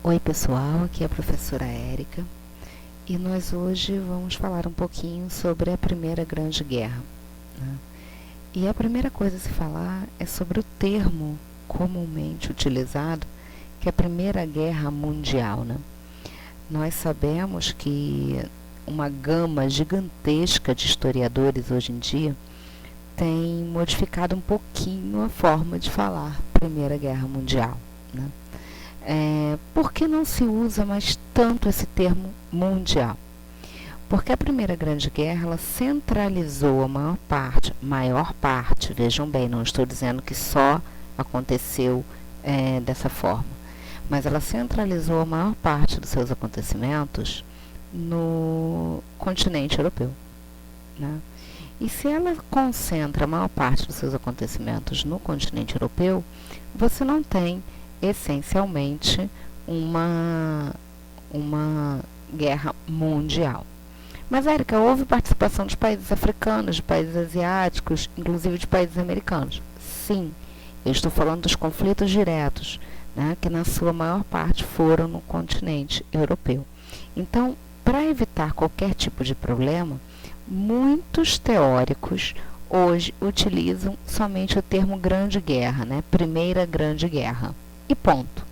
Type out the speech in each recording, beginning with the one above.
Oi pessoal, aqui é a professora Érica e nós hoje vamos falar um pouquinho sobre a Primeira Grande Guerra, né? E a primeira coisa a se falar é sobre o termo comumente utilizado, que é a Primeira Guerra Mundial, né? Nós sabemos que uma gama gigantesca de historiadores hoje em dia tem modificado um pouquinho a forma de falar Primeira Guerra Mundial, né? Por que não se usa mais tanto esse termo mundial? Porque a Primeira Grande Guerra ela centralizou a maior parte, vejam bem, não estou dizendo que só aconteceu dessa forma, mas ela centralizou a maior parte dos seus acontecimentos no continente europeu, né? E se ela concentra a maior parte dos seus acontecimentos no continente europeu, você não tem essencialmente uma guerra mundial. Mas, Érica, houve participação dos países africanos, de países asiáticos, inclusive de países americanos? Sim, eu estou falando dos conflitos diretos, né, que na sua maior parte foram no continente europeu. Então, para evitar qualquer tipo de problema, muitos teóricos hoje utilizam somente o termo Grande Guerra, né, Primeira Grande Guerra. E ponto,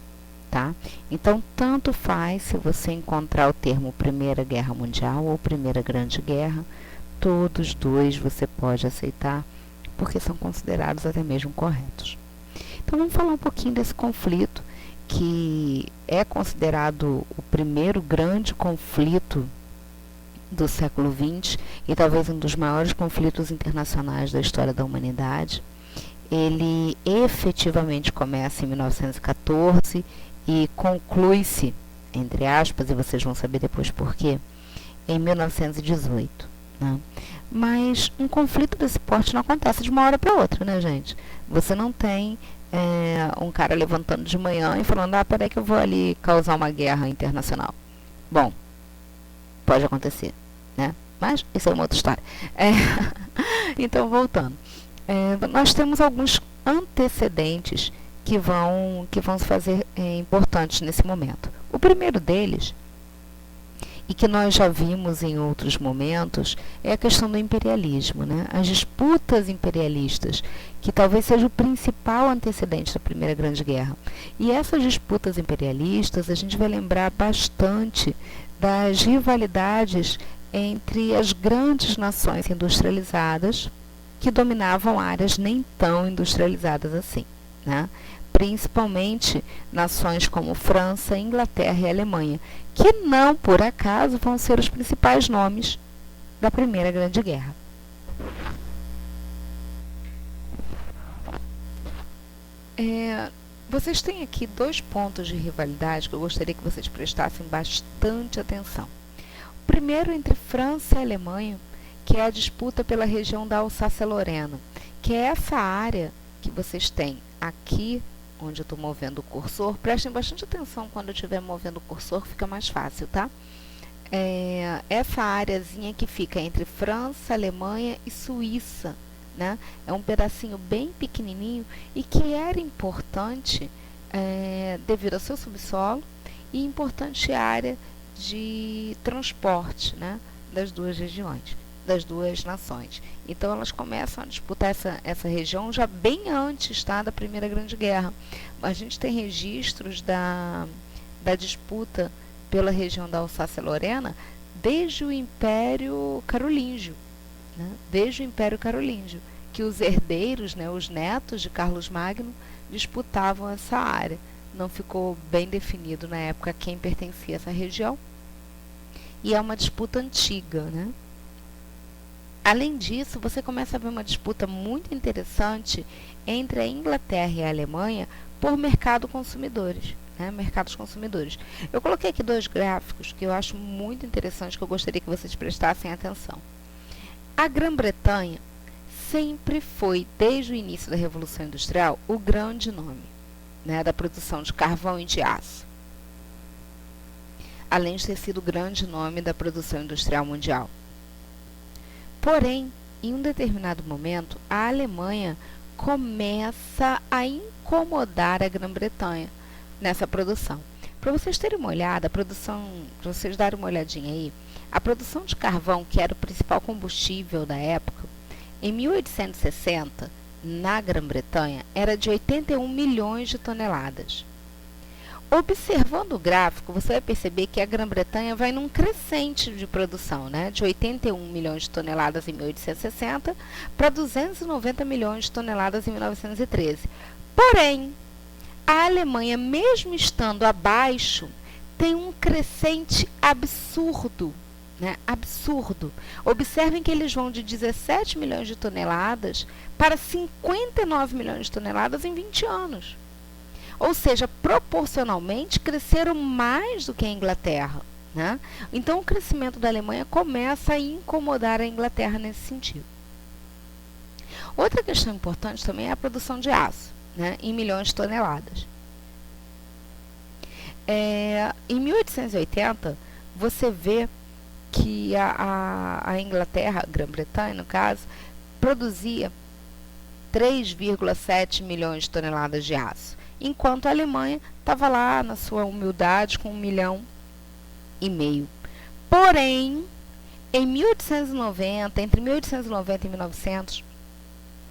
tá? Então, tanto faz se você encontrar o termo Primeira Guerra Mundial ou Primeira Grande Guerra, todos dois você pode aceitar, porque são considerados até mesmo corretos. Então, vamos falar um pouquinho desse conflito, que é considerado o primeiro grande conflito do século XX e talvez um dos maiores conflitos internacionais da história da humanidade. Ele efetivamente começa em 1914 e conclui-se, entre aspas, e vocês vão saber depois por quê, em 1918. Né? Mas um conflito desse porte não acontece de uma hora para outra, né, gente? Você não tem um cara levantando de manhã e falando, peraí que eu vou ali causar uma guerra internacional. Bom, pode acontecer, né? Mas isso é uma outra história. Então, voltando. Nós temos alguns antecedentes que vão se fazer importantes nesse momento. O primeiro deles, e que nós já vimos em outros momentos, é a questão do imperialismo, né? As disputas imperialistas, que talvez seja o principal antecedente da Primeira Grande Guerra. E essas disputas imperialistas, a gente vai lembrar bastante das rivalidades entre as grandes nações industrializadas que dominavam áreas nem tão industrializadas assim, né? Principalmente nações como França, Inglaterra e Alemanha, que não por acaso vão ser os principais nomes da Primeira Grande Guerra. Vocês têm aqui dois pontos de rivalidade que eu gostaria que vocês prestassem bastante atenção. O primeiro entre França e Alemanha, que é a disputa pela região da Alsácia-Lorena, que é essa área que vocês têm aqui, onde eu estou movendo o cursor. Prestem bastante atenção quando eu estiver movendo o cursor, fica mais fácil, tá? Essa áreazinha que fica entre França, Alemanha e Suíça, né? É um pedacinho bem pequenininho e que era importante devido ao seu subsolo e importante área de transporte, né, das duas regiões, das duas nações. Então elas começam a disputar essa região já bem antes, tá, da Primeira Grande Guerra. A gente tem registros da disputa pela região da Alsácia-Lorena desde o Império Carolíngio, né? Desde o Império Carolíngio, que os herdeiros, né, os netos de Carlos Magno, disputavam essa área. Não ficou bem definido na época quem pertencia a essa região. E é uma disputa antiga, né? Além disso, você começa a ver uma disputa muito interessante entre a Inglaterra e a Alemanha por mercados consumidores. Eu coloquei aqui dois gráficos que eu acho muito interessantes, que eu gostaria que vocês prestassem atenção. A Grã-Bretanha sempre foi, desde o início da Revolução Industrial, o grande nome, né, da produção de carvão e de aço, além de ter sido o grande nome da produção industrial mundial. Porém, em um determinado momento, a Alemanha começa a incomodar a Grã-Bretanha nessa produção. Para vocês terem uma olhada, para vocês darem uma olhadinha aí, a produção de carvão, que era o principal combustível da época, em 1860, na Grã-Bretanha, era de 81 milhões de toneladas. Observando o gráfico, você vai perceber que a Grã-Bretanha vai num crescente de produção, né? De 81 milhões de toneladas em 1860 para 290 milhões de toneladas em 1913. Porém, a Alemanha, mesmo estando abaixo, tem um crescente absurdo, né? Absurdo. Observem que eles vão de 17 milhões de toneladas para 59 milhões de toneladas em 20 anos. Ou seja, proporcionalmente cresceram mais do que a Inglaterra, né? Então, o crescimento da Alemanha começa a incomodar a Inglaterra nesse sentido. Outra questão importante também é a produção de aço, né? Em milhões de toneladas. Em 1880, você vê que a Inglaterra, a Grã-Bretanha, no caso, produzia 3,7 milhões de toneladas de aço, enquanto a Alemanha estava lá na sua humildade com 1,5 milhão. Porém, em 1890, entre 1890 e 1900,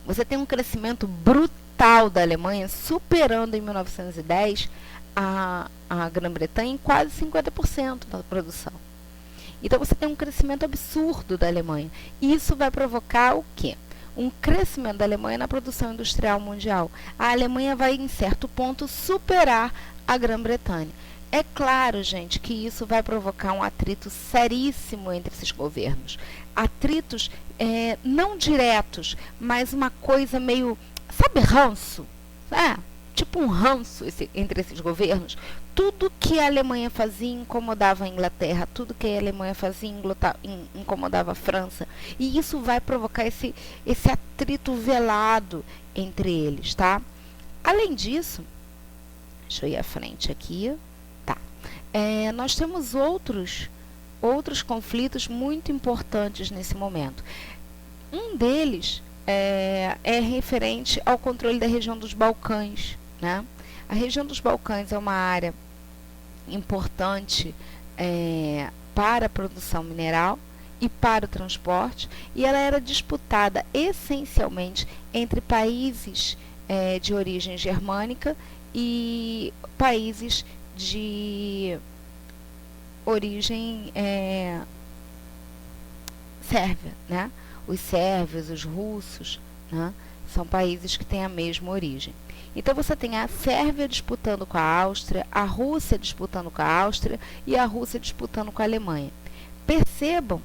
você tem um crescimento brutal da Alemanha, superando em 1910 a Grã-Bretanha em quase 50% da produção. Então, você tem um crescimento absurdo da Alemanha. E isso vai provocar o quê? Um crescimento da Alemanha na produção industrial mundial. A Alemanha vai, em certo ponto, superar a Grã-Bretanha. É claro, gente, que isso vai provocar um atrito seríssimo entre esses governos. Atritos não diretos, mas uma coisa meio, sabe, ranço? Tipo um ranço entre esses governos. Tudo que a Alemanha fazia incomodava a Inglaterra, tudo que a Alemanha fazia incomodava a França. E isso vai provocar esse atrito velado entre eles, tá? Além disso, deixa eu ir à frente aqui, tá? Nós temos outros conflitos muito importantes nesse momento. Um deles é referente ao controle da região dos Balcãs, né? A região dos Balcãs é uma área importante para a produção mineral e para o transporte, e ela era disputada essencialmente entre países de origem germânica e países de origem sérvia, né? Os sérvios, os russos, né? São países que têm a mesma origem. Então, você tem a Sérvia disputando com a Áustria, a Rússia disputando com a Áustria e a Rússia disputando com a Alemanha. Percebam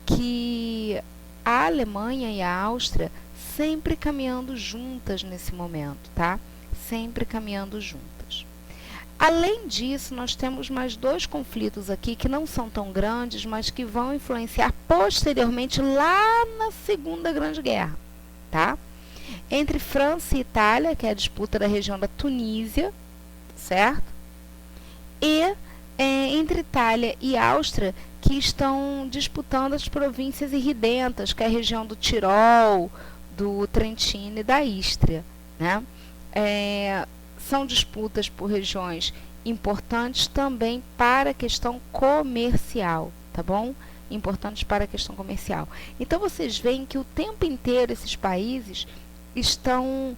que a Alemanha e a Áustria sempre caminhando juntas nesse momento, tá? Sempre caminhando juntas. Além disso, nós temos mais dois conflitos aqui que não são tão grandes, mas que vão influenciar posteriormente lá na Segunda Grande Guerra, tá? Entre França e Itália, que é a disputa da região da Tunísia, certo? E entre Itália e Áustria, que estão disputando as províncias irridentas, que é a região do Tirol, do Trentino e da Istria, né? São disputas por regiões importantes também para a questão comercial, tá bom? Importantes para a questão comercial. Então, vocês veem que o tempo inteiro esses países estão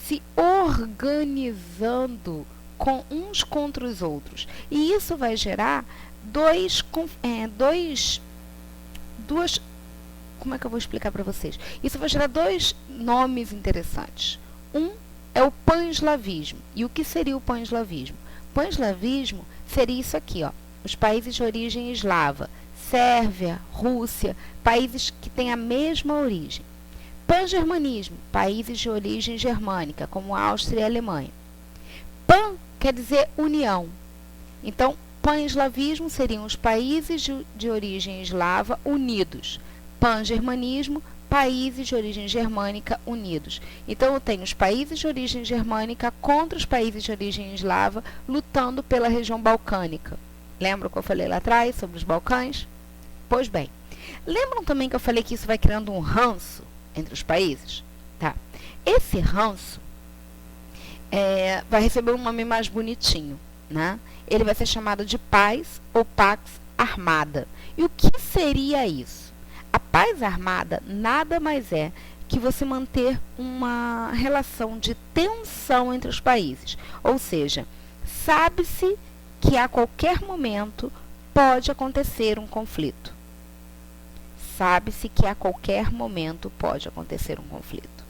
se organizando uns contra os outros. E isso vai gerar como é que eu vou explicar para vocês? Isso vai gerar dois nomes interessantes. Um é o pan-eslavismo. E o que seria o pan-eslavismo? Pan-eslavismo seria isso aqui, ó, os países de origem eslava, Sérvia, Rússia, países que têm a mesma origem. Pan-germanismo, países de origem germânica, como Áustria e Alemanha. Pan quer dizer união. Então, pan-eslavismo seriam os países de origem eslava unidos. Pan-germanismo, países de origem germânica unidos. Então, eu tenho os países de origem germânica contra os países de origem eslava lutando pela região balcânica. Lembram que eu falei lá atrás sobre os Balcãs? Pois bem, lembram também que eu falei que isso vai criando um ranço entre os países? Tá. Esse ranço, vai receber um nome mais bonitinho, né? Ele vai ser chamado de paz ou pax armada. E o que seria isso? A paz armada nada mais é que você manter uma relação de tensão entre os países. Ou seja, sabe-se que a qualquer momento pode acontecer um conflito. Sabe-se que a qualquer momento pode acontecer um conflito.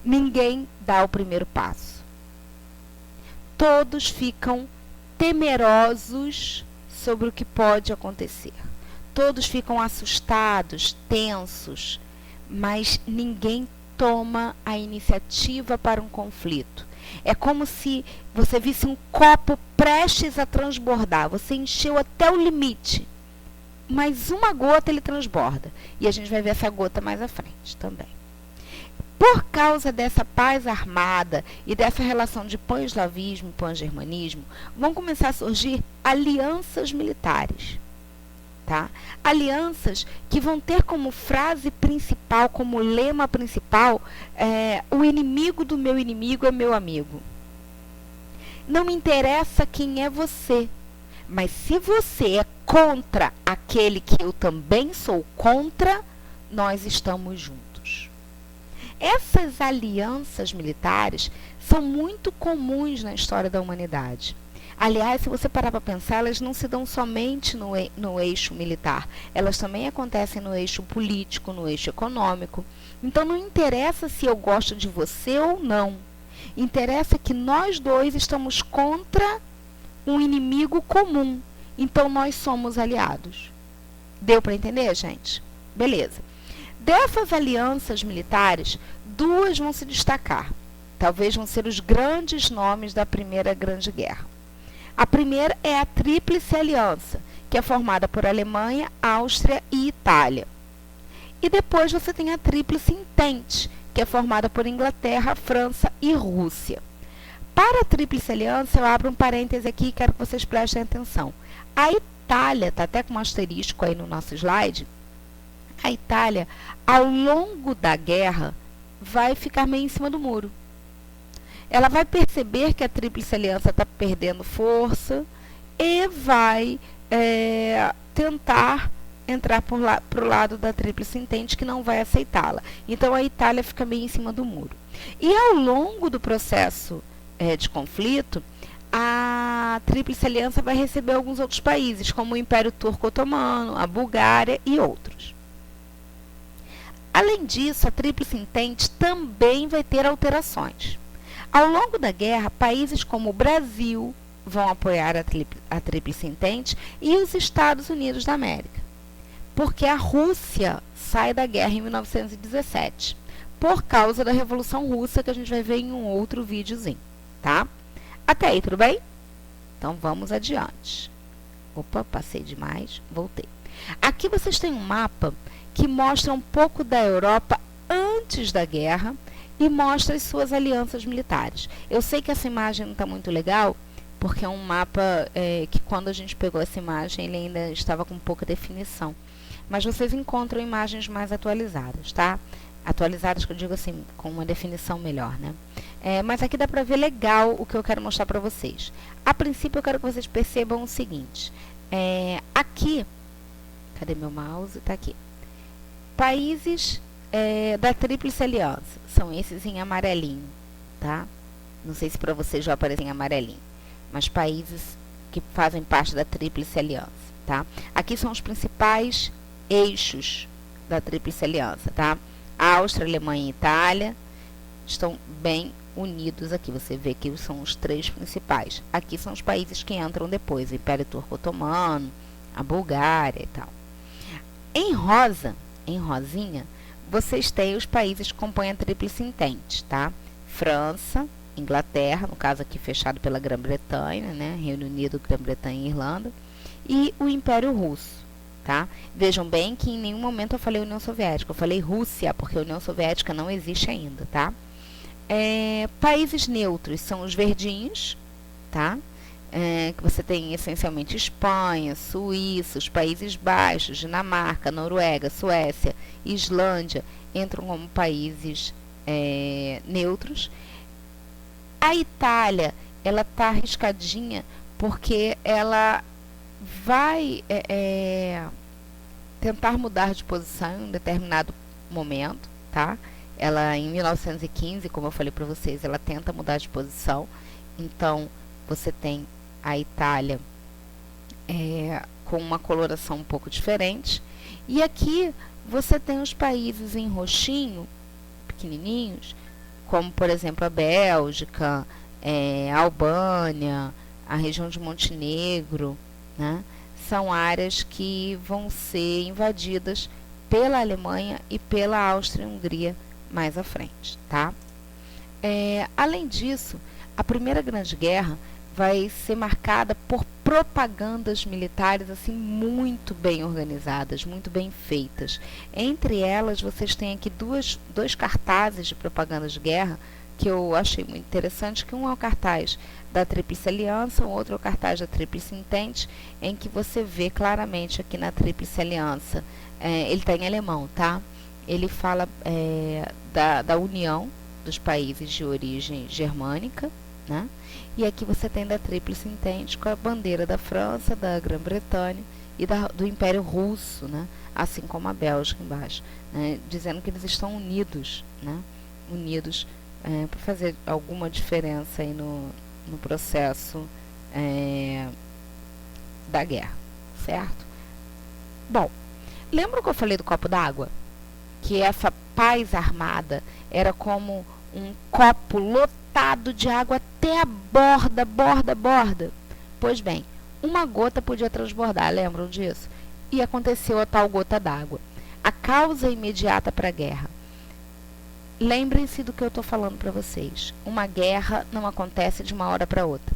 Ninguém dá o primeiro passo. Todos ficam temerosos sobre o que pode acontecer. Todos ficam assustados, tensos, mas ninguém toma a iniciativa para um conflito. É como se você visse um copo prestes a transbordar. Você encheu até o limite, mas uma gota ele transborda. E a gente vai ver essa gota mais à frente também. Por causa dessa paz armada e dessa relação de pan-eslavismo e pan-germanismo, vão começar a surgir alianças militares. Tá? Alianças que vão ter como frase principal, como lema principal, o inimigo do meu inimigo é meu amigo. Não me interessa quem é você, mas se você é contra aquele que eu também sou contra, nós estamos juntos. Essas alianças militares são muito comuns na história da humanidade. Aliás, se você parar para pensar, elas não se dão somente no eixo militar. Elas também acontecem no eixo político, no eixo econômico. Então, não interessa se eu gosto de você ou não. Interessa que nós dois estamos contra um inimigo comum. Então, nós somos aliados. Deu para entender, gente? Beleza. Dessas alianças militares, duas vão se destacar. Talvez vão ser os grandes nomes da Primeira Grande Guerra. A primeira é a Tríplice Aliança, que é formada por Alemanha, Áustria e Itália. E depois você tem a Tríplice Entente, que é formada por Inglaterra, França e Rússia. Para a Tríplice Aliança, eu abro um parêntese aqui e quero que vocês prestem atenção. A Itália, está até com um asterisco aí no nosso slide, a Itália, ao longo da guerra, vai ficar meio em cima do muro. Ela vai perceber que a Tríplice Aliança está perdendo força e vai tentar entrar para o lado da Tríplice Entente, que não vai aceitá-la. Então, a Itália fica meio em cima do muro. E ao longo do processo de conflito, a Tríplice Aliança vai receber alguns outros países, como o Império Turco-Otomano, a Bulgária e outros. Além disso, a Tríplice Entente também vai ter alterações. Ao longo da guerra, países como o Brasil vão apoiar a Tríplice Entente e os Estados Unidos da América. Porque a Rússia sai da guerra em 1917, por causa da Revolução Russa, que a gente vai ver em um outro videozinho, tá? Até aí, tudo bem? Então, vamos adiante. Opa, passei demais, voltei. Aqui vocês têm um mapa que mostra um pouco da Europa antes da guerra, e mostra as suas alianças militares. Eu sei que essa imagem não está muito legal, porque é um mapa que quando a gente pegou essa imagem, ele ainda estava com pouca definição. Mas vocês encontram imagens mais atualizadas, tá? Atualizadas, que eu digo assim, com uma definição melhor, né? Mas aqui dá para ver legal o que eu quero mostrar para vocês. A princípio, eu quero que vocês percebam o seguinte. Aqui, cadê meu mouse? Está aqui. Países da Tríplice Aliança. São esses em amarelinho, tá? Não sei se para vocês já aparecem em amarelinho. Mas países que fazem parte da Tríplice Aliança, tá? Aqui são os principais eixos da Tríplice Aliança, tá? Áustria, Alemanha e Itália estão bem unidos aqui. Você vê que são os três principais. Aqui são os países que entram depois. O Império Turco-Otomano, a Bulgária e tal. Em rosa, em rosinha, vocês têm os países que compõem a Tríplice Entente, tá? França, Inglaterra, no caso aqui fechado pela Grã-Bretanha, né? Reino Unido, Grã-Bretanha e Irlanda. E o Império Russo, tá? Vejam bem que em nenhum momento eu falei União Soviética, eu falei Rússia, porque a União Soviética não existe ainda, tá? Países neutros são os verdinhos, tá? Que você tem essencialmente Espanha, Suíça, os Países Baixos, Dinamarca, Noruega, Suécia, Islândia, entram como países neutros. A Itália, ela está arriscadinha porque ela vai tentar mudar de posição em um determinado momento, tá? Ela, em 1915, como eu falei para vocês, ela tenta mudar de posição. Então, você tem a Itália com uma coloração um pouco diferente. E aqui você tem os países em roxinho, pequenininhos, como, por exemplo, a Bélgica, a Albânia, a região de Montenegro, né? São áreas que vão ser invadidas pela Alemanha e pela Áustria-Hungria mais à frente, tá? Além disso, a Primeira Grande Guerra vai ser marcada por propagandas militares assim muito bem organizadas, muito bem feitas. Entre elas, vocês têm aqui dois cartazes de propaganda de guerra que eu achei muito interessante, que um é o cartaz da Tríplice Aliança, o outro é o cartaz da Tríplice Entente, em que você vê claramente aqui na Tríplice Aliança, ele está em alemão, tá? Ele fala da união dos países de origem germânica, né? E aqui você tem da Tríplice Entente com a bandeira da França, da Grã-Bretanha e do Império Russo, né? Assim como a Bélgica embaixo, né? Dizendo que eles estão unidos, né? Unidos para fazer alguma diferença aí no processo da guerra, certo? Bom, lembra que eu falei do copo d'água? Que essa paz armada era como um copo lotado de água até a borda. Pois bem, uma gota podia transbordar, lembram disso? E aconteceu a tal gota d'água. A causa imediata para a guerra. Lembrem-se do que eu estou falando para vocês. Uma guerra não acontece de uma hora para outra.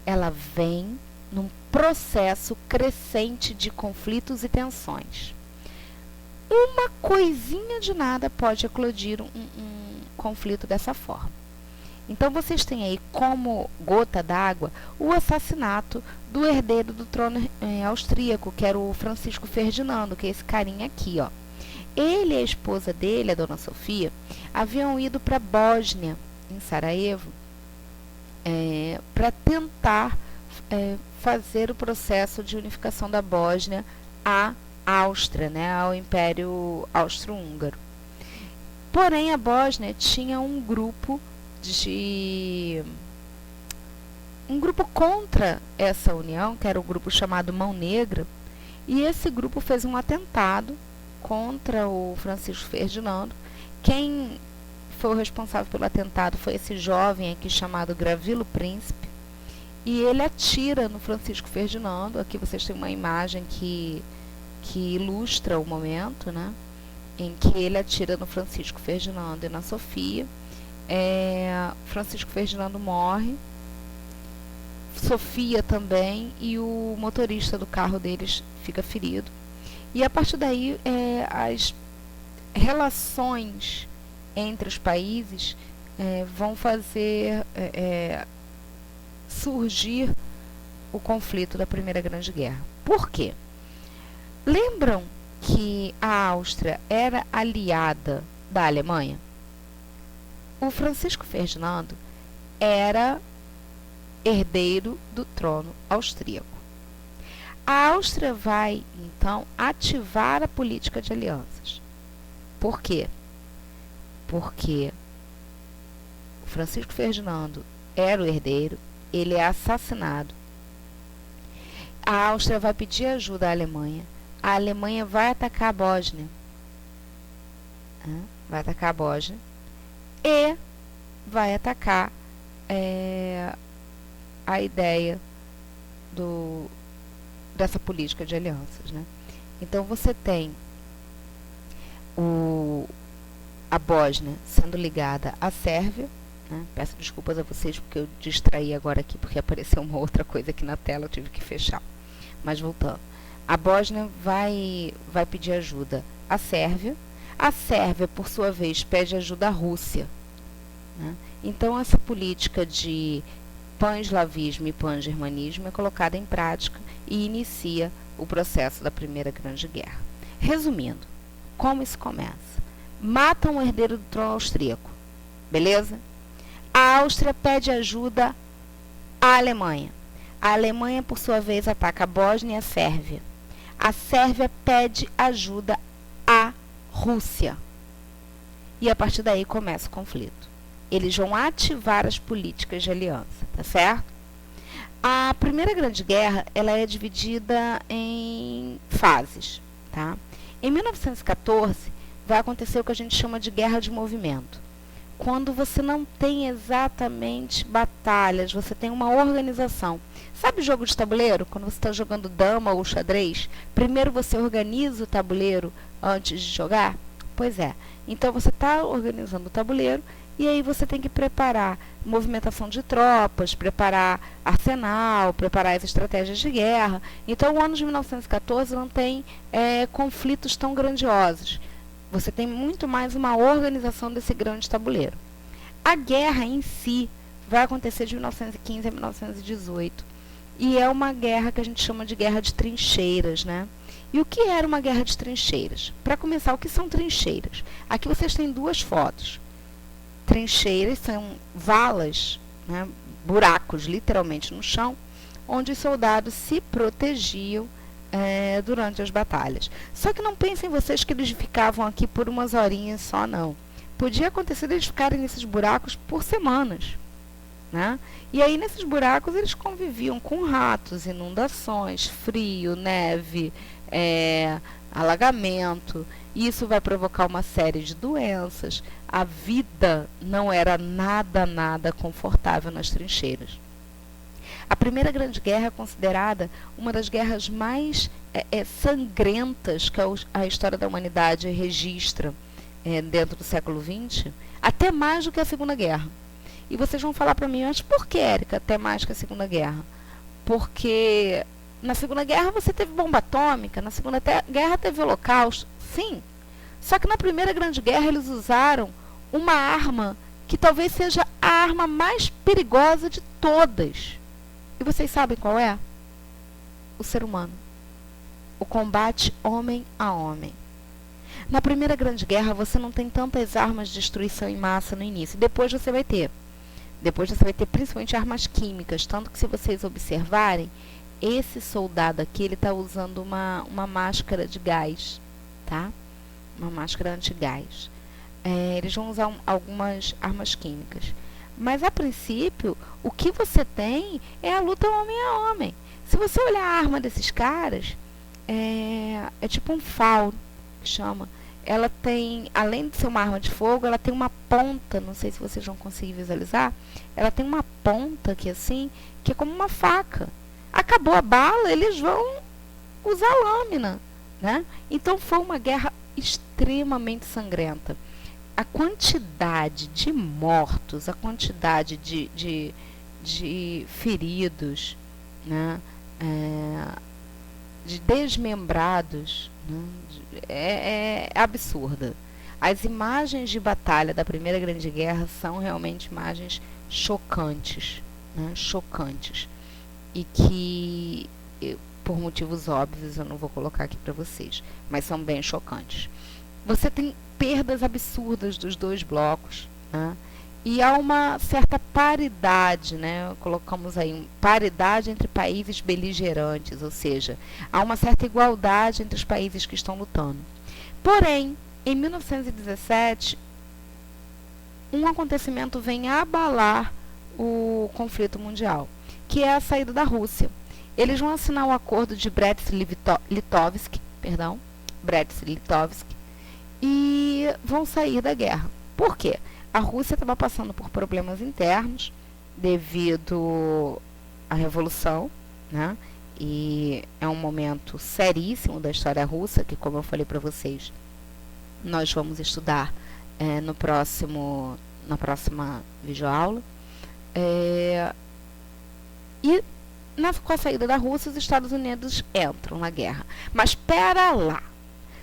Ela vem num processo crescente de conflitos e tensões. Uma coisinha de nada pode eclodir um conflito dessa forma. Então, vocês têm aí como gota d'água o assassinato do herdeiro do trono austríaco, que era o Francisco Ferdinando, que é esse carinha aqui, ó. Ele e a esposa dele, a dona Sofia, haviam ido para a Bósnia, em Sarajevo, para tentar fazer o processo de unificação da Bósnia à Áustria, né, ao Império Austro-Húngaro. Porém, a Bósnia tinha um grupo contra essa união, que era o grupo chamado Mão Negra, e esse grupo fez um atentado contra o Francisco Ferdinando. Quem foi o responsável pelo atentado foi esse jovem aqui chamado Gravilo Príncipe, e ele atira no Francisco Ferdinando. Aqui vocês têm uma imagem que ilustra o momento, né, em que ele atira no Francisco Ferdinando e na Sofia. Francisco Ferdinando morre, Sofia também, e o motorista do carro deles fica ferido. E a partir daí, as relações entre os países vão fazer surgir o conflito da Primeira Grande Guerra. Por quê? Lembram que a Áustria era aliada da Alemanha? O Francisco Ferdinando era herdeiro do trono austríaco. A Áustria vai, então, ativar a política de alianças. Por quê? Porque o Francisco Ferdinando era o herdeiro, ele é assassinado. A Áustria vai pedir ajuda à Alemanha. A Alemanha vai atacar a Bósnia. Vai atacar a Bósnia. E vai atacar a ideia dessa política de alianças, né? Então você tem a Bósnia sendo ligada à Sérvia, né? Peço desculpas a vocês porque eu distraí agora aqui, porque apareceu uma outra coisa aqui na tela, eu tive que fechar. Mas voltando, a Bósnia vai pedir ajuda à Sérvia. A Sérvia, por sua vez, pede ajuda à Rússia, né? Então essa política de pan-eslavismo e pan-germanismo é colocada em prática e inicia o processo da Primeira Grande Guerra. Resumindo, como isso começa? Matam o herdeiro do trono austríaco, beleza? A Áustria pede ajuda à Alemanha. A Alemanha, por sua vez, ataca a Bósnia e a Sérvia. A Sérvia pede ajuda à Rússia. E a partir daí começa o conflito. Eles vão ativar as políticas de aliança, tá certo? A Primeira Grande Guerra, ela é dividida em fases, tá? Em 1914, vai acontecer o que a gente chama de guerra de movimento. Quando você não tem exatamente batalhas, você tem uma organização. Sabe jogo de tabuleiro? Quando você está jogando dama ou xadrez, primeiro você organiza o tabuleiro antes de jogar? Pois é. Então você está organizando o tabuleiro e aí você tem que preparar movimentação de tropas, preparar arsenal, preparar as estratégias de guerra. Então o ano de 1914 não tem conflitos tão grandiosos. Você tem muito mais uma organização desse grande tabuleiro. A guerra em si vai acontecer de 1915 a 1918. E é uma guerra que a gente chama de guerra de trincheiras, né? E o que era uma guerra de trincheiras? Para começar, o que são trincheiras? Aqui vocês têm duas fotos. Trincheiras são valas, né, buracos literalmente no chão, onde os soldados se protegiam durante as batalhas. Só que não pensem vocês que eles ficavam aqui por umas horinhas só, não. Podia acontecer eles ficarem nesses buracos por semanas, né? E aí nesses buracos eles conviviam com ratos, inundações, frio, neve, alagamento. Isso vai provocar uma série de doenças. A vida não era nada confortável nas trincheiras. A Primeira Grande Guerra é considerada uma das guerras mais sangrentas que a história da humanidade registra dentro do século XX, até mais do que a Segunda Guerra. E vocês vão falar para mim, mas por que, Érica, até mais que a Segunda Guerra? Porque na Segunda Guerra você teve bomba atômica, na Segunda Guerra teve holocausto, sim. Só que na Primeira Grande Guerra eles usaram uma arma que talvez seja a arma mais perigosa de todas. E vocês sabem qual é? O ser humano. O combate homem a homem. Na Primeira Grande Guerra você não tem tantas armas de destruição em massa no início. Depois você vai ter. Depois você vai ter principalmente armas químicas. Tanto que se vocês observarem, esse soldado aqui, ele está usando uma máscara de gás. Tá? Uma máscara antigás. Eles vão usar algumas armas químicas. Mas, a princípio, o que você tem é a luta homem a homem. Se você olhar a arma desses caras, é tipo um fal, que chama. Ela tem, além de ser uma arma de fogo, ela tem uma ponta, não sei se vocês vão conseguir visualizar, ela tem uma ponta aqui assim, que é como uma faca. Acabou a bala, eles vão usar lâmina, né? Então, foi uma guerra extremamente sangrenta. A quantidade de mortos, a quantidade de feridos, né, de desmembrados, né, é absurda. As imagens de batalha da Primeira Grande Guerra são realmente imagens chocantes, né, chocantes. E que, por motivos óbvios, eu não vou colocar aqui para vocês, mas são bem chocantes. Você tem perdas absurdas dos dois blocos, né? E há uma certa paridade, né? Colocamos aí paridade entre países beligerantes, ou seja, há uma certa igualdade entre os países que estão lutando. Porém, em 1917, um acontecimento vem abalar o conflito mundial, que é a saída da Rússia. Eles vão assinar o acordo de Brest-Litovsk, e vão sair da guerra. Por quê? A Rússia estava passando por problemas internos devido à Revolução, né? E é um momento seríssimo da história russa, que, como eu falei para vocês, nós vamos estudar na próxima videoaula. E com a saída da Rússia, os Estados Unidos entram na guerra. Mas espera lá!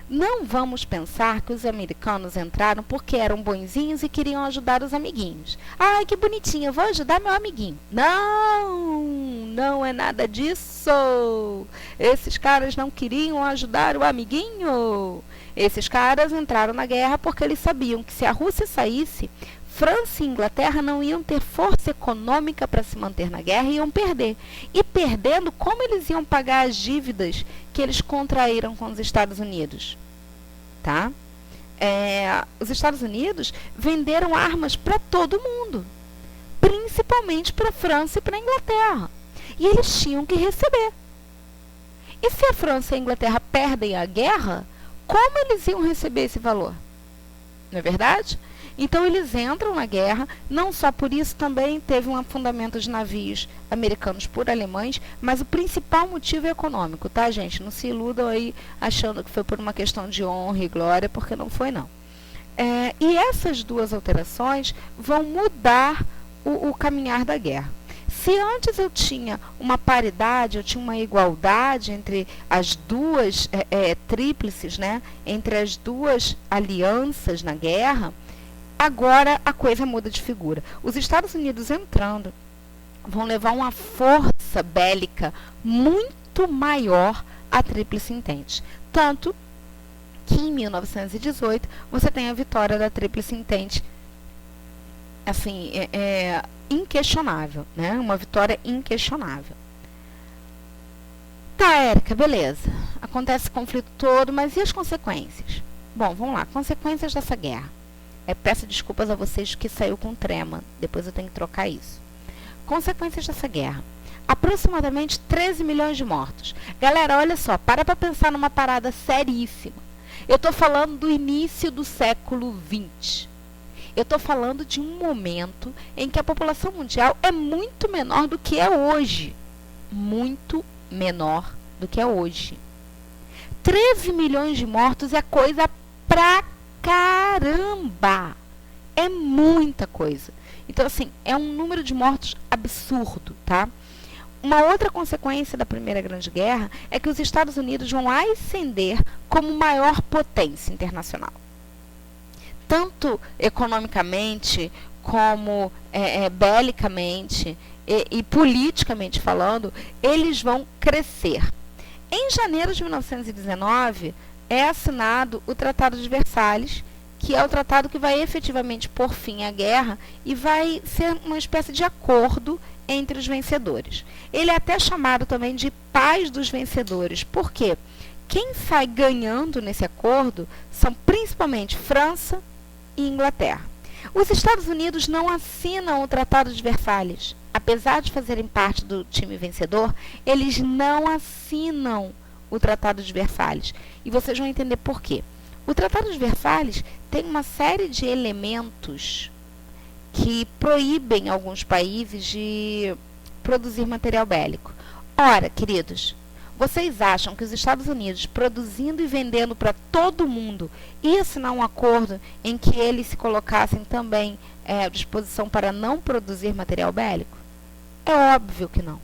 Não vamos pensar que os americanos entraram porque eram bonzinhos e queriam ajudar os amiguinhos. Ai, que bonitinho, eu vou ajudar meu amiguinho. Não, não é nada disso. Esses caras não queriam ajudar o amiguinho. Esses caras entraram na guerra porque eles sabiam que se a Rússia saísse, França e Inglaterra não iam ter força econômica para se manter na guerra e iam perder. E perdendo, como eles iam pagar as dívidas que eles contraíram com os Estados Unidos? Tá? Os Estados Unidos venderam armas para todo mundo, principalmente para a França e para a Inglaterra. E eles tinham que receber. E se a França e a Inglaterra perdem a guerra, como eles iam receber esse valor? Não é verdade? Então eles entram na guerra, não só por isso também teve um afundamento de navios americanos por alemães, mas o principal motivo é econômico, tá, gente? Não se iludam aí achando que foi por uma questão de honra e glória, porque não foi, não. E essas duas alterações vão mudar o caminhar da guerra. Se antes eu tinha uma paridade, eu tinha uma igualdade entre as duas tríplices, né? Entre as duas alianças na guerra, agora a coisa muda de figura. Os Estados Unidos entrando vão levar uma força bélica muito maior à Tríplice Entente. Tanto que em 1918 você tem a vitória da Tríplice Entente, assim, inquestionável, né? Uma vitória inquestionável. Tá, Érica, beleza. Acontece esse conflito todo, mas e as consequências? Bom, vamos lá. Consequências dessa guerra. Peço desculpas a vocês que saiu com trema. Depois eu tenho que trocar isso. Consequências dessa guerra. Aproximadamente 13 milhões de mortos. Galera, olha só. Para pensar numa parada seríssima. Eu estou falando do início do século XX. Eu estou falando de um momento em que a população mundial é muito menor do que é hoje. Muito menor do que é hoje. 13 milhões de mortos é coisa pra caramba! É muita coisa. Então, assim, é um número de mortos absurdo, tá? Uma outra consequência da Primeira Grande Guerra é que os Estados Unidos vão ascender como maior potência internacional. Tanto economicamente, como belicamente e politicamente falando, eles vão crescer. Em janeiro de 1919, é assinado o Tratado de Versalhes, que é o tratado que vai efetivamente pôr fim à guerra e vai ser uma espécie de acordo entre os vencedores. Ele é até chamado também de paz dos vencedores. Por quê? Quem sai ganhando nesse acordo são principalmente França e Inglaterra. Os Estados Unidos não assinam o Tratado de Versalhes. Apesar de fazerem parte do time vencedor, eles não assinam o Tratado de Versalhes. E vocês vão entender por quê. O Tratado de Versalhes tem uma série de elementos que proíbem alguns países de produzir material bélico. Ora, queridos, vocês acham que os Estados Unidos, produzindo e vendendo para todo mundo, ia assinar um acordo em que eles se colocassem também à disposição para não produzir material bélico? É óbvio que não.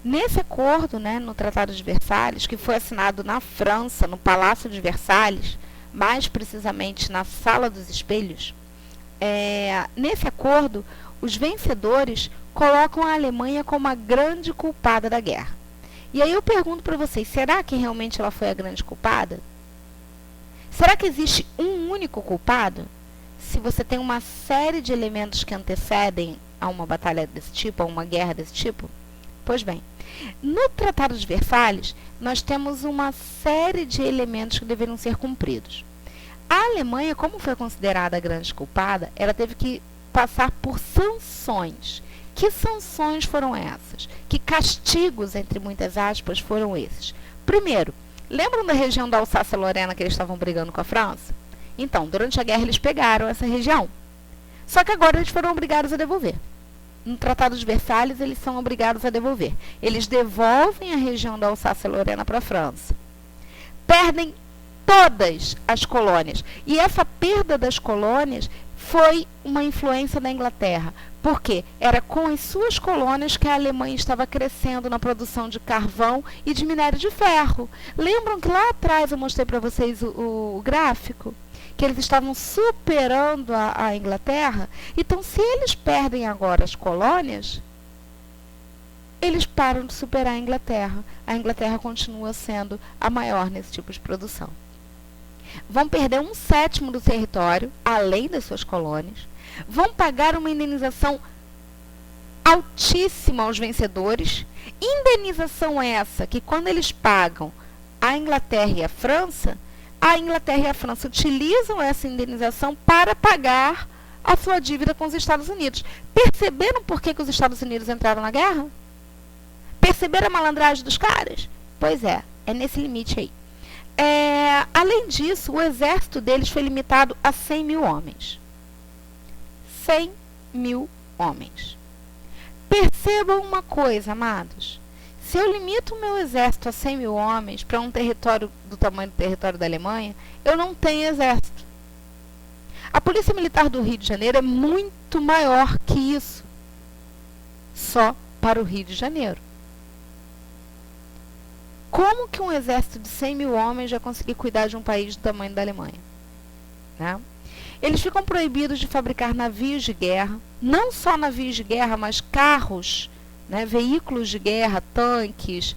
Nesse acordo, né, no Tratado de Versalhes, que foi assinado na França, no Palácio de Versalhes, mais precisamente na Sala dos Espelhos, nesse acordo, os vencedores colocam a Alemanha como a grande culpada da guerra. E aí eu pergunto para vocês, será que realmente ela foi a grande culpada? Será que existe um único culpado? Se você tem uma série de elementos que antecedem a uma batalha desse tipo, a uma guerra desse tipo? Pois bem, no Tratado de Versalhes, nós temos uma série de elementos que deveriam ser cumpridos. A Alemanha, como foi considerada a grande culpada, ela teve que passar por sanções. Que sanções foram essas? Que castigos, entre muitas aspas, foram esses? Primeiro, lembram da região da Alsácia-Lorena que eles estavam brigando com a França? Então, durante a guerra eles pegaram essa região. Só que agora eles foram obrigados a devolver. No Tratado de Versalhes, eles são obrigados a devolver. Eles devolvem a região da Alsácia-Lorena para a França. Perdem todas as colônias. E essa perda das colônias foi uma influência da Inglaterra. Por quê? Era com as suas colônias que a Alemanha estava crescendo na produção de carvão e de minério de ferro. Lembram que lá atrás eu mostrei para vocês o gráfico? Que eles estavam superando a Inglaterra. Então, se eles perdem agora as colônias, eles param de superar a Inglaterra. A Inglaterra continua sendo a maior nesse tipo de produção. Vão perder 1/7 do território, além das suas colônias. vão pagar uma indenização altíssima aos vencedores. Indenização essa que, quando eles pagam a Inglaterra e a França utilizam essa indenização para pagar a sua dívida com os Estados Unidos. Perceberam por que os Estados Unidos entraram na guerra? Perceberam a malandragem dos caras? Pois é nesse limite aí. Além disso, o exército deles foi limitado a 100 mil homens. 100 mil homens. Percebam uma coisa, amados. Se eu limito o meu exército a 100 mil homens para um território do tamanho do território da Alemanha, eu não tenho exército. A Polícia Militar do Rio de Janeiro é muito maior que isso. Só para o Rio de Janeiro. Como que um exército de 100 mil homens vai conseguir cuidar de um país do tamanho da Alemanha? Né? Eles ficam proibidos de fabricar navios de guerra, não só navios de guerra, mas carros, né, veículos de guerra, tanques,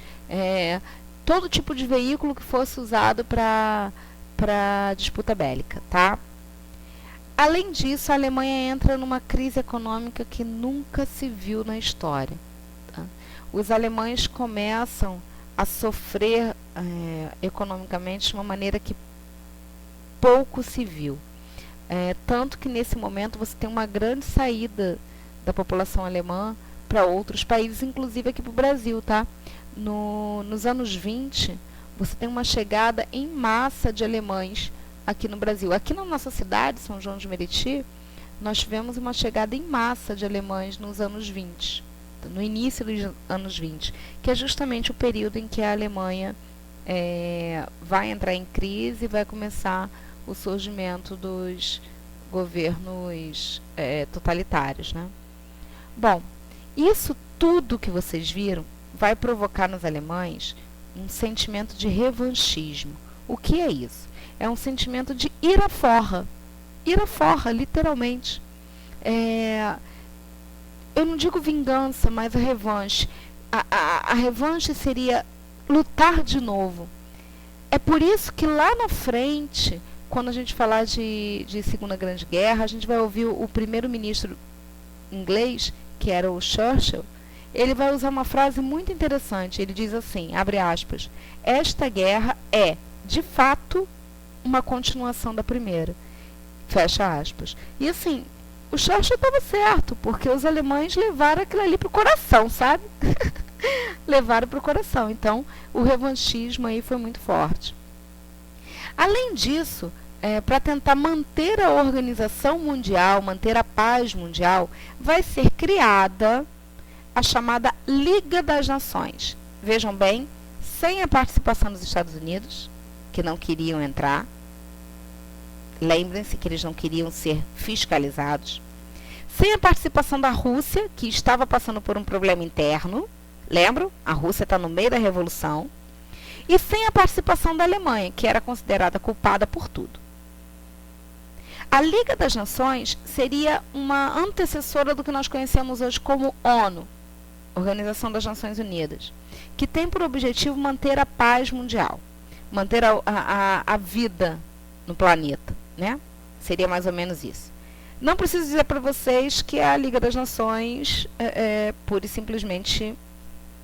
todo tipo de veículo que fosse usado para disputa bélica. Tá? Além disso, a Alemanha entra numa crise econômica que nunca se viu na história. Tá? Os alemães começam a sofrer economicamente de uma maneira que pouco se viu. Tanto que nesse momento você tem uma grande saída da população alemã para outros países, inclusive aqui para o Brasil. Tá? Nos anos 20, você tem uma chegada em massa de alemães aqui no Brasil. Aqui na nossa cidade, São João de Meriti, nós tivemos uma chegada em massa de alemães nos anos 20. No início dos anos 20, que é justamente o período em que a Alemanha vai entrar em crise e vai começar o surgimento dos governos totalitários. Né? Bom, isso tudo que vocês viram vai provocar nos alemães um sentimento de revanchismo. O que é isso? É um sentimento de ira forra, literalmente. Eu não digo vingança, mas a revanche. A revanche seria lutar de novo. É por isso que lá na frente, quando a gente falar de Segunda Grande Guerra, a gente vai ouvir o primeiro-ministro inglês, que era o Churchill, ele vai usar uma frase muito interessante. Ele diz assim, abre aspas, esta guerra é, de fato, uma continuação da primeira. Fecha aspas. E assim, o Churchill estava certo, porque os alemães levaram aquilo ali para o coração, sabe? Levaram para o coração. Então, o revanchismo aí foi muito forte. Além disso, para tentar manter a organização mundial, manter a paz mundial, vai ser criada a chamada Liga das Nações. Vejam bem, sem a participação dos Estados Unidos, que não queriam entrar. Lembrem-se que eles não queriam ser fiscalizados. Sem a participação da Rússia, que estava passando por um problema interno. Lembram? A Rússia está no meio da revolução. E sem a participação da Alemanha, que era considerada culpada por tudo. A Liga das Nações seria uma antecessora do que nós conhecemos hoje como ONU, Organização das Nações Unidas, que tem por objetivo manter a paz mundial, manter a vida no planeta. Né? Seria mais ou menos isso. Não preciso dizer para vocês que a Liga das Nações pura e simplesmente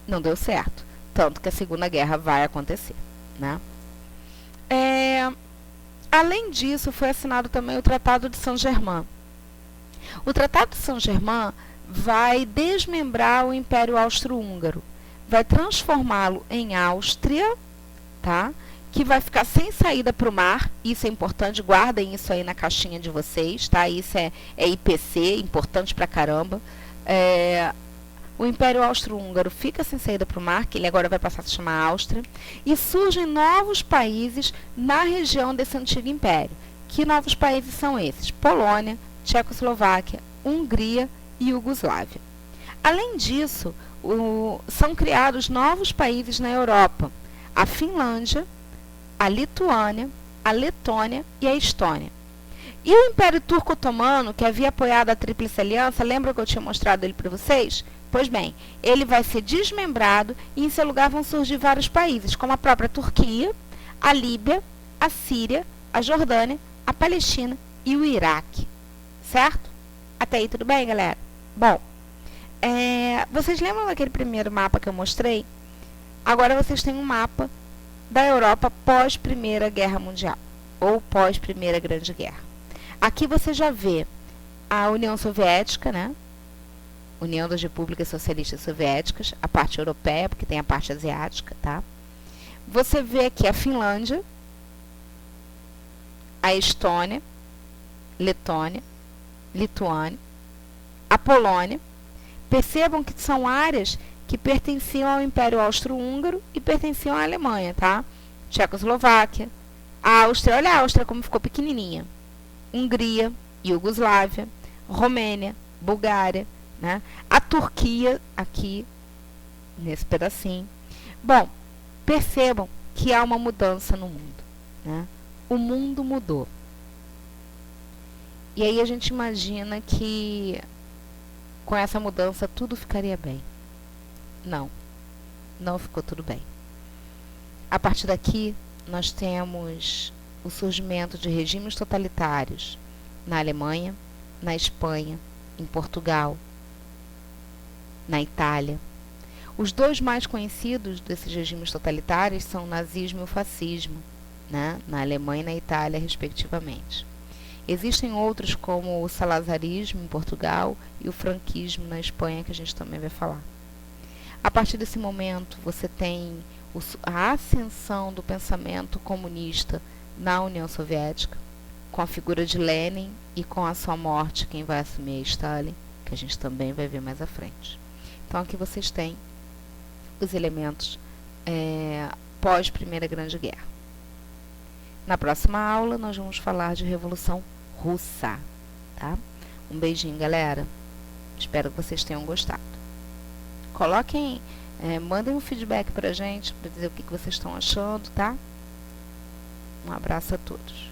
não deu certo. Tanto que a Segunda Guerra vai acontecer. Né? Além disso, foi assinado também o Tratado de Saint-Germain. O Tratado de Saint-Germain vai desmembrar o Império Austro-Húngaro. Vai transformá-lo em Áustria, tá? Que vai ficar sem saída para o mar. Isso é importante, guardem isso aí na caixinha de vocês, tá? Isso é IPC, importante pra caramba. O Império Austro-Húngaro fica sem saída para o mar, que ele agora vai passar a se chamar Áustria, e surgem novos países na região desse antigo império. Que novos países são esses? Polônia, Tchecoslováquia, Hungria e Iugoslávia. Além disso, são criados novos países na Europa. A Finlândia, a Lituânia, a Letônia e a Estônia. E o Império Turco Otomano, que havia apoiado a Tríplice Aliança, lembra que eu tinha mostrado ele para vocês? Pois bem, ele vai ser desmembrado e em seu lugar vão surgir vários países, como a própria Turquia, a Líbia, a Síria, a Jordânia, a Palestina e o Iraque. Certo? Até aí tudo bem, galera? Bom, vocês lembram daquele primeiro mapa que eu mostrei? Agora vocês têm um mapa da Europa pós Primeira Guerra Mundial, ou pós Primeira Grande Guerra. Aqui você já vê a União Soviética, né? União das Repúblicas Socialistas Soviéticas, a parte europeia, porque tem a parte asiática, tá? Você vê aqui a Finlândia, a Estônia, Letônia, Lituânia, a Polônia. Percebam que são áreas que pertenciam ao Império Austro-Húngaro e pertenciam à Alemanha, tá? Tchecoslováquia, a Áustria, olha a Áustria como ficou pequenininha. Hungria, Iugoslávia, Romênia, Bulgária, né? A Turquia aqui, nesse pedacinho. Bom, percebam que há uma mudança no mundo, né? O mundo mudou. E aí a gente imagina que com essa mudança tudo ficaria bem. Não, não ficou tudo bem. A partir daqui, nós temos o surgimento de regimes totalitários na Alemanha, na Espanha, em Portugal, na Itália. Os dois mais conhecidos desses regimes totalitários são o nazismo e o fascismo, né? Na Alemanha e na Itália, respectivamente. Existem outros como o salazarismo em Portugal e o franquismo na Espanha, que a gente também vai falar. A partir desse momento, você tem a ascensão do pensamento comunista na União Soviética, com a figura de Lenin e com a sua morte, quem vai assumir é Stalin, que a gente também vai ver mais à frente. Então, aqui vocês têm os elementos pós Primeira Grande Guerra. Na próxima aula, nós vamos falar de Revolução Russa, tá? Um beijinho, galera. Espero que vocês tenham gostado. Coloquem, mandem um feedback pra gente, para dizer o que vocês estão achando, tá? Um abraço a todos.